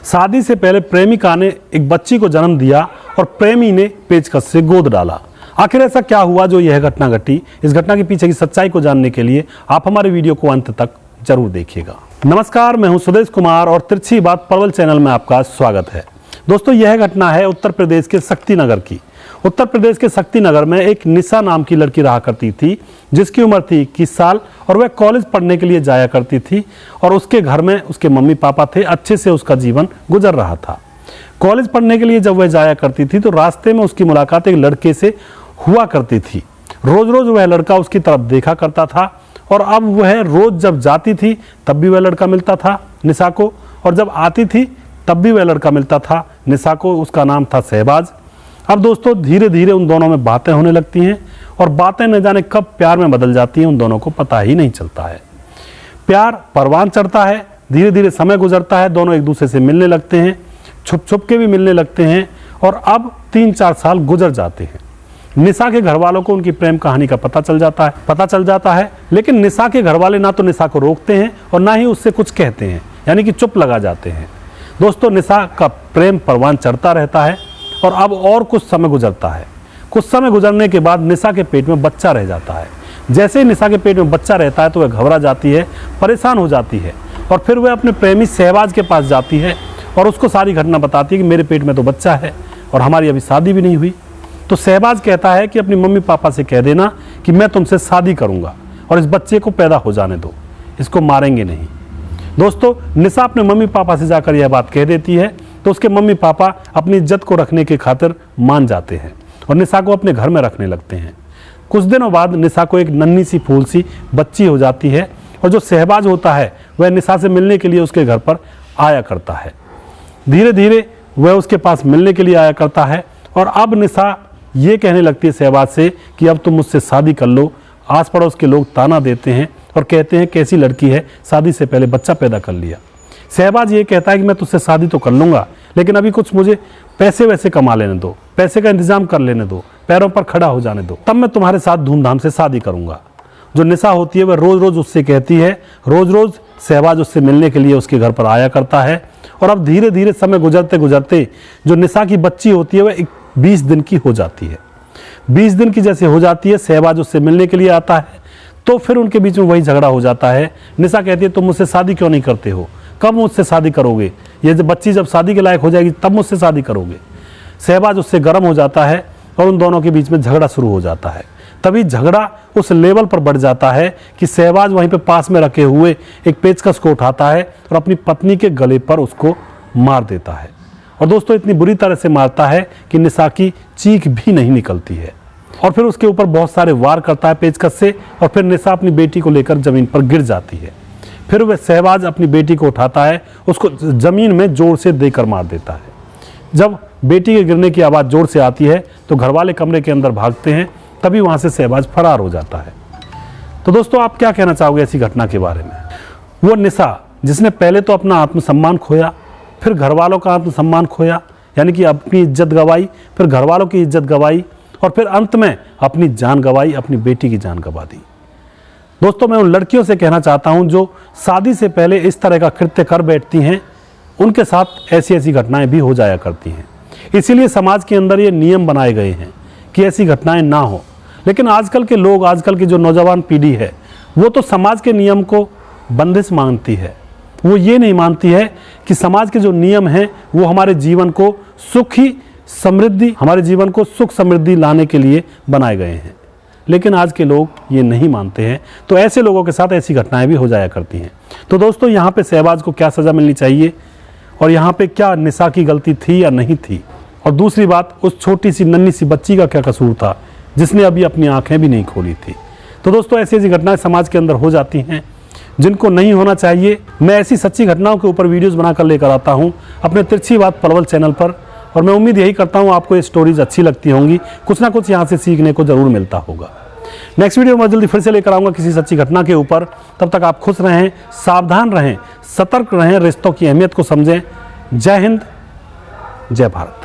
शादी से पहले प्रेमिका ने एक बच्ची को जन्म दिया और प्रेमी ने पेचकस से गोद डाला। आखिर ऐसा क्या हुआ जो यह घटना घटी? इस घटना के पीछे की सच्चाई को जानने के लिए आप हमारे वीडियो को अंत तक जरूर देखिएगा। नमस्कार, मैं हूं सुदेश कुमार और तिरछी बात परवल चैनल में आपका स्वागत है। दोस्तों, यह घटना है उत्तर प्रदेश के शक्तिनगर की। उत्तर प्रदेश के शक्तिनगर में एक निशा नाम की लड़की रहा करती थी, जिसकी उम्र थी 21 साल और वह कॉलेज पढ़ने के लिए जाया करती थी और उसके घर में उसके मम्मी पापा थे। अच्छे से उसका जीवन गुजर रहा था। कॉलेज पढ़ने के लिए जब वह जाया करती थी तो रास्ते में उसकी मुलाकात एक लड़के से हुआ करती थी। रोज रोज वह लड़का उसकी तरफ देखा करता था और अब वह रोज जब जाती थी तब भी वह लड़का मिलता था निशा को, और जब आती थी तब भी वह लड़का मिलता था निशा को। उसका नाम था शहबाज। अब दोस्तों, धीरे धीरे उन दोनों में बातें होने लगती हैं और बातें न जाने कब प्यार में बदल जाती हैं, उन दोनों को पता ही नहीं चलता है। प्यार परवान चढ़ता है, धीरे धीरे समय गुजरता है, दोनों एक दूसरे से मिलने लगते हैं, छुप छुप के भी मिलने लगते हैं और अब 3-4 साल गुजर जाते हैं। निशा के घर वालों को उनकी प्रेम कहानी का पता चल जाता है, लेकिन निशा के घर वाले ना तो निशा को रोकते हैं और ना ही उससे कुछ कहते हैं, यानी कि चुप लगा जाते हैं। दोस्तों, निशा का प्रेम परवान चढ़ता रहता है और अब और कुछ समय गुजरता है। कुछ समय गुजरने के बाद निशा के पेट में बच्चा रह जाता है। जैसे ही निशा के पेट में बच्चा रहता है तो वह घबरा जाती है, परेशान हो जाती है और फिर वह अपने प्रेमी शहबाज के पास जाती है और उसको सारी घटना बताती है कि मेरे पेट में तो बच्चा है और हमारी अभी शादी भी नहीं हुई। तो शहबाज कहता है कि अपनी मम्मी पापा से कह देना कि मैं तुमसे शादी करूंगा और इस बच्चे को पैदा हो जाने दो, इसको मारेंगे नहीं। दोस्तों, निशा अपने मम्मी पापा से जाकर यह बात कह देती है तो उसके मम्मी पापा अपनी इज्जत को रखने के खातिर मान जाते हैं और निशा को अपने घर में रखने लगते हैं। कुछ दिनों बाद निशा को एक नन्ही सी फूल सी बच्ची हो जाती है और जो शहबाज होता है वह निशा से मिलने के लिए उसके घर पर आया करता है। धीरे धीरे वह उसके पास मिलने के लिए आया करता है और अब निशा ये कहने लगती है शहबाज से कि अब तुम मुझसे शादी कर लो। आस पड़ोस के लोग ताना देते हैं और कहते हैं कैसी लड़की है, शादी से पहले बच्चा पैदा कर लिया। शहबाज ये कहता है कि मैं तुझसे शादी तो कर लूँगा, लेकिन अभी कुछ मुझे पैसे वैसे कमा लेने दो, पैसे का इंतजाम कर लेने दो, पैरों पर खड़ा हो जाने दो, तब मैं तुम्हारे साथ धूमधाम से शादी करूँगा। जो निशा होती है वह रोज़ रोज़ उससे कहती है। रोज़ रोज़ शहबाज उससे मिलने के लिए उसके घर पर आया करता है और अब धीरे धीरे समय गुजरते गुजरते जो निशा की बच्ची होती है वह 20 दिन की हो जाती है। 20 दिन की जैसे हो जाती है, शहबाज उससे मिलने के लिए आता है तो फिर उनके बीच में वही झगड़ा हो जाता है। निशा कहती है तुम मुझसे शादी क्यों नहीं करते हो, कब मुझसे शादी करोगे, ये बच्ची जब शादी के लायक हो जाएगी तब मुझसे शादी करोगे। शहबाज उससे गर्म हो जाता है और उन दोनों के बीच में झगड़ा शुरू हो जाता है। तभी झगड़ा उस लेवल पर बढ़ जाता है कि शहबाज वहीं पे पास में रखे हुए एक पेचकस को उठाता है और अपनी पत्नी के गले पर उसको मार देता है। और दोस्तों, इतनी बुरी तरह से मारता है कि निशा की चीख भी नहीं निकलती है और फिर उसके ऊपर बहुत सारे वार करता है पेचकस से और फिर निशा अपनी बेटी को लेकर जमीन पर गिर जाती है। फिर वह शहबाज अपनी बेटी को उठाता है, उसको जमीन में जोर से देकर मार देता है। जब बेटी के गिरने की आवाज़ जोर से आती है तो घर वाले कमरे के अंदर भागते हैं, तभी वहाँ से शहबाज फरार हो जाता है। तो दोस्तों, आप क्या कहना चाहोगे ऐसी घटना के बारे में? वो निशा जिसने पहले तो अपना आत्मसम्मान खोया, फिर घर वालों का आत्मसम्मान खोया, यानी कि अपनी इज्जत गंवाई, फिर घर वालों की इज्जत गंवाई और फिर अंत में अपनी जान गंवाई, अपनी बेटी की जान गंवा दी। दोस्तों, मैं उन लड़कियों से कहना चाहता हूं जो शादी से पहले इस तरह का कृत्य कर बैठती हैं, उनके साथ ऐसी ऐसी घटनाएं भी हो जाया करती हैं। इसीलिए समाज के अंदर ये नियम बनाए गए हैं कि ऐसी घटनाएं ना हो। लेकिन आजकल के लोग, आजकल की जो नौजवान पीढ़ी है, वो तो समाज के नियम को बंदिश मानती है। वो ये नहीं मानती है कि समाज के जो नियम हैं वो हमारे जीवन को सुख समृद्धि लाने के लिए बनाए गए हैं। लेकिन आज के लोग ये नहीं मानते हैं, तो ऐसे लोगों के साथ ऐसी घटनाएं भी हो जाया करती हैं। तो दोस्तों, यहाँ पे शहबाज को क्या सज़ा मिलनी चाहिए और यहाँ पे क्या निशा की गलती थी या नहीं थी, और दूसरी बात, उस छोटी सी नन्ही सी बच्ची का क्या कसूर था जिसने अभी अपनी आंखें भी नहीं खोली थी। तो दोस्तों, ऐसी ऐसी घटनाएं समाज के अंदर हो जाती हैं जिनको नहीं होना चाहिए। मैं ऐसी सच्ची घटनाओं के ऊपर वीडियोस बनाकर लेकर आता हूं अपने तिरछी बात परवल चैनल पर, और मैं उम्मीद यही करता हूं आपको ये स्टोरीज अच्छी लगती होंगी, कुछ ना कुछ यहां से सीखने को जरूर मिलता होगा। नेक्स्ट वीडियो में जल्दी फिर से लेकर आऊँगा किसी सच्ची घटना के ऊपर। तब तक आप खुश रहें, सावधान रहें, सतर्क रहें, रिश्तों की अहमियत को समझें। जय हिंद, जय भारत।